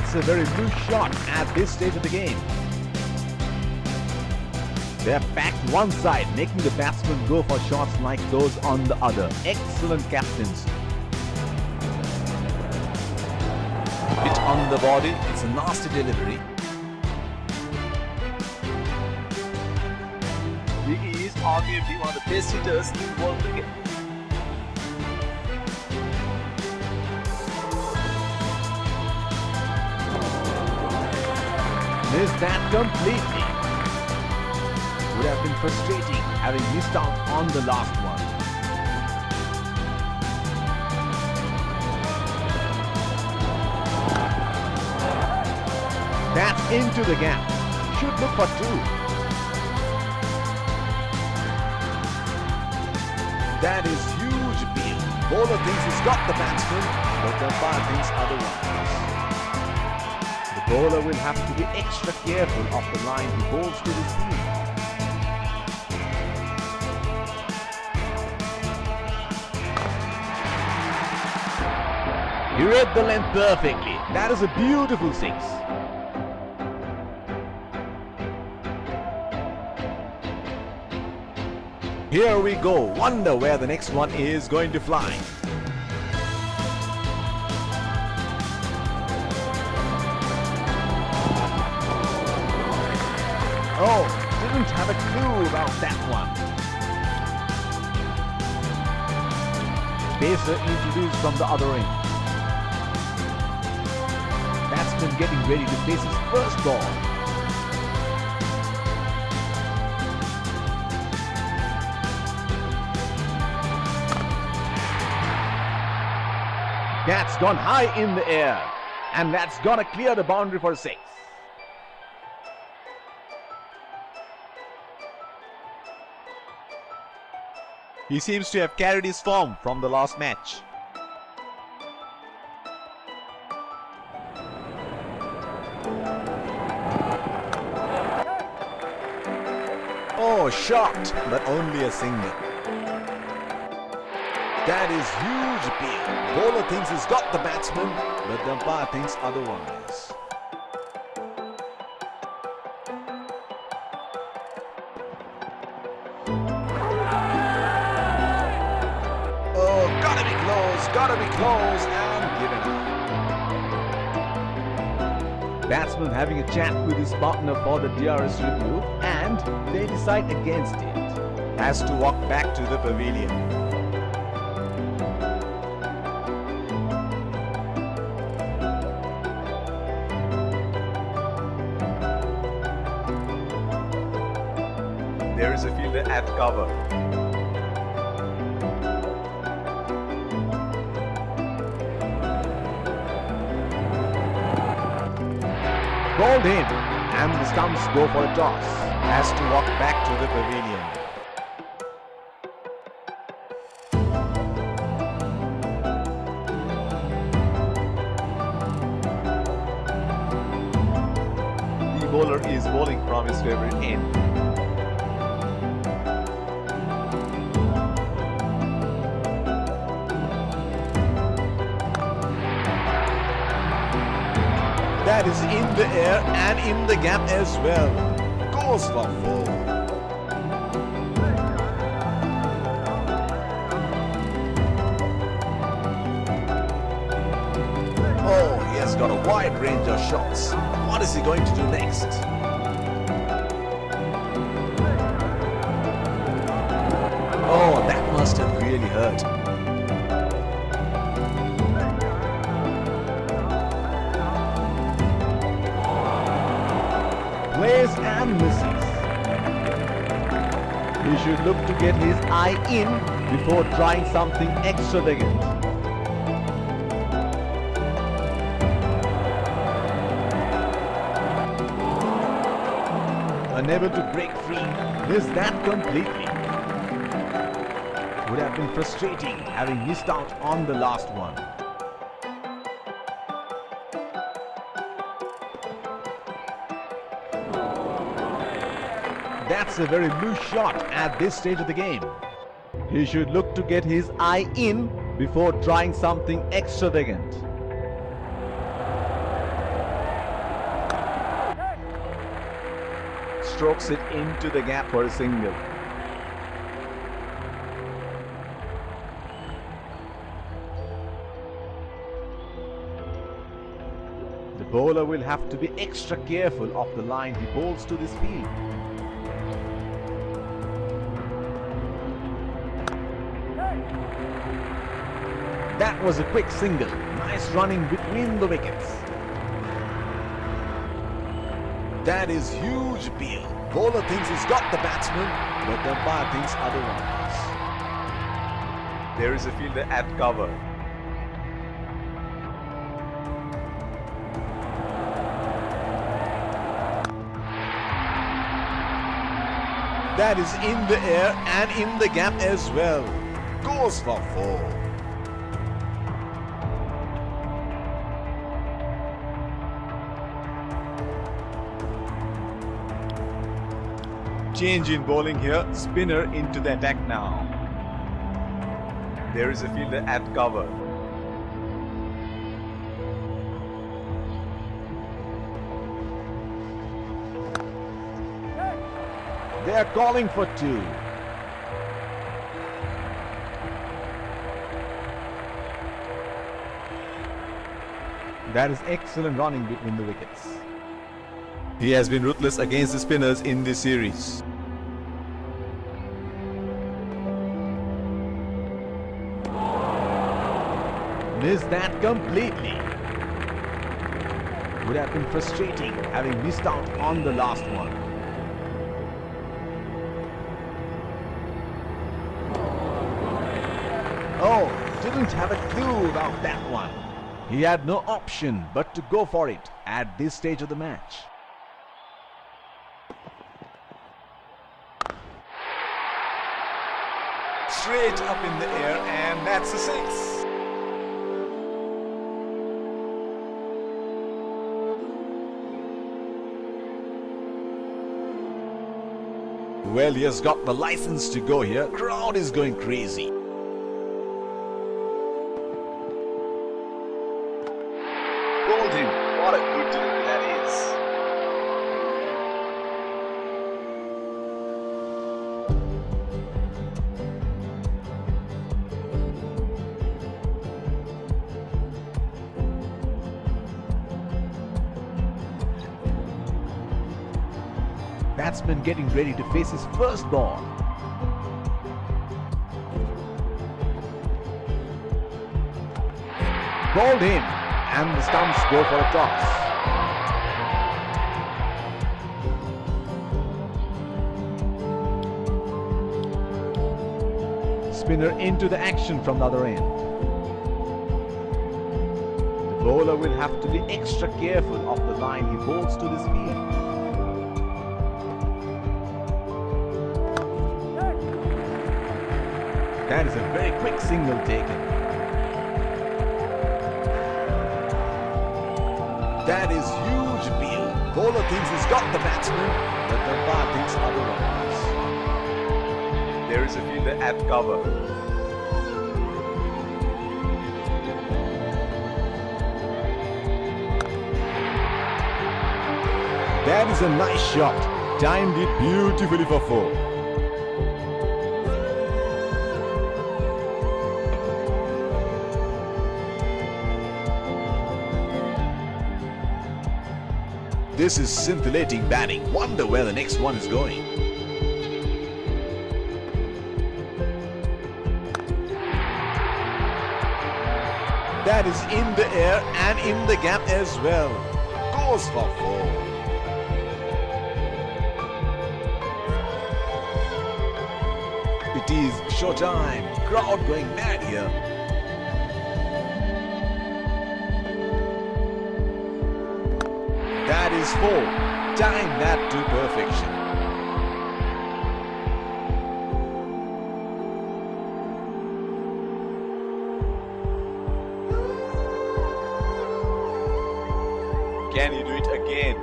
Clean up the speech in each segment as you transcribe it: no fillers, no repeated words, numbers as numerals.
That's a very loose shot at this stage of the game. They're packed one side, making the batsmen go for shots like those on the other. Excellent captaincy. Hit on the body. It's a nasty delivery. He is arguably one of the best hitters in world cricket. Missed that completely. Would have been frustrating having missed out on the last one. That's into the gap. Should look for two. That is huge appeal. Bowler thinks he's got the batsman, but the umpire thinks otherwise. The bowler will have to be extra careful of the line he bowls to his team. He read the length perfectly. That is a beautiful six. Here we go. Wonder where the next one is going to fly. Oh, didn't have a clue about that one. Pacer introduced from the other end. Batsman getting ready to face his first ball. That's gone high in the air, and that's gonna clear the boundary for six. He seems to have carried his form from the last match. Oh, shot, but only a single. That is huge appeal. Bowler thinks he's got the batsman, but the umpire thinks otherwise. Oh, gotta be close, and given up. Batsman having a chat with his partner for the DRS review, and they decide against it. Has to walk back to the pavilion. There is a fielder at cover. Bowled in, and the stumps go for a toss. Has to walk back to the pavilion. The bowler is bowling from his favorite end. That is in the air and in the gap as well. Goes for four. Oh, he has got a wide range of shots. What is he going to do next? Oh, that must have really hurt. Plays and misses. He should look to get his eye in before trying something extravagant. Unable to break free, missed that completely. Would have been frustrating having missed out on the last one. That's a very loose shot at this stage of the game. He should look to get his eye in before trying something extravagant. strokes it into the gap for a single. The bowler will have to be extra careful of the line he bowls to this field. That was a quick single. Nice running between the wickets. That is huge appeal. Bowler thinks he's got the batsman, but the umpire thinks otherwise. There is a fielder at cover. That is in the air and in the gap as well. Goes for 4. Change in bowling here. Spinner into the attack now. There is a fielder at cover. They are calling for 2. That is excellent running between the wickets. He has been ruthless against the spinners in this series. Missed that completely. Would have been frustrating having missed out on the last one. Oh, didn't have a clue about that one. He had no option but to go for it at this stage of the match. Straight up in the air, and that's a 6. Well, he has got the license to go here. Crowd is going crazy. Bowled him. What a good delivery that is. Batsman getting ready to face his first ball. Bowled in, and the stumps go for a toss. Spinner into the action from the other end. The bowler will have to be extra careful of the line he bowls to this field. That is a very quick single taken. That is huge appeal. Bowler thinks he's got the batsman, but the umpire thinks otherwise. There is a fielder at cover. That is a nice shot. Timed it beautifully for 4. This is scintillating batting. Wonder where the next one is going. That is in the air and in the gap as well. Goes for 4. It is showtime. Crowd going mad here. That is 4. Time that to perfection. Can you do it again?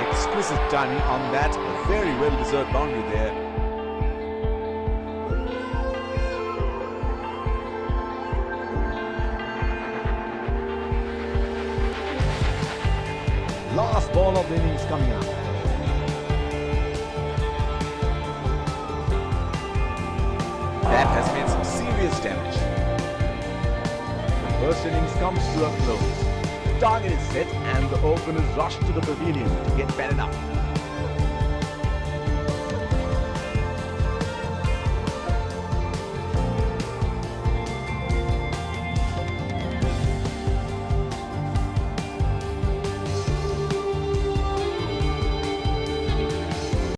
Exquisite timing on that. A very well deserved boundary there. ball of the innings coming up. That has made some serious damage. The first innings comes to a close. The target is set and the openers rush to the pavilion to get batted up.